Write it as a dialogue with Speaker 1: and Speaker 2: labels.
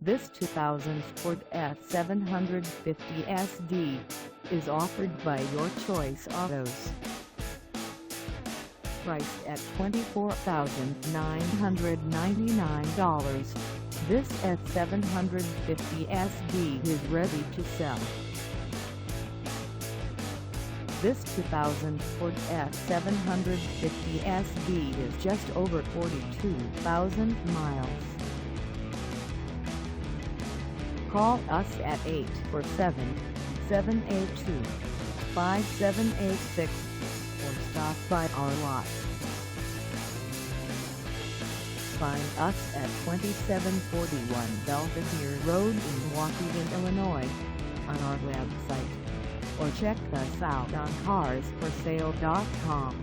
Speaker 1: This 2000 Ford F-750 SD is offered by Your Choice Autos. Priced at $24,999, this F-750 SD is ready to sell. This 2000 Ford F-750 SD is just over 42,000 miles. Call us at 847-782-5786 or stop by our lot. Find us at 2741 Belvidere Road in Waukegan, Illinois, on our website, or check us out on carsforsale.com.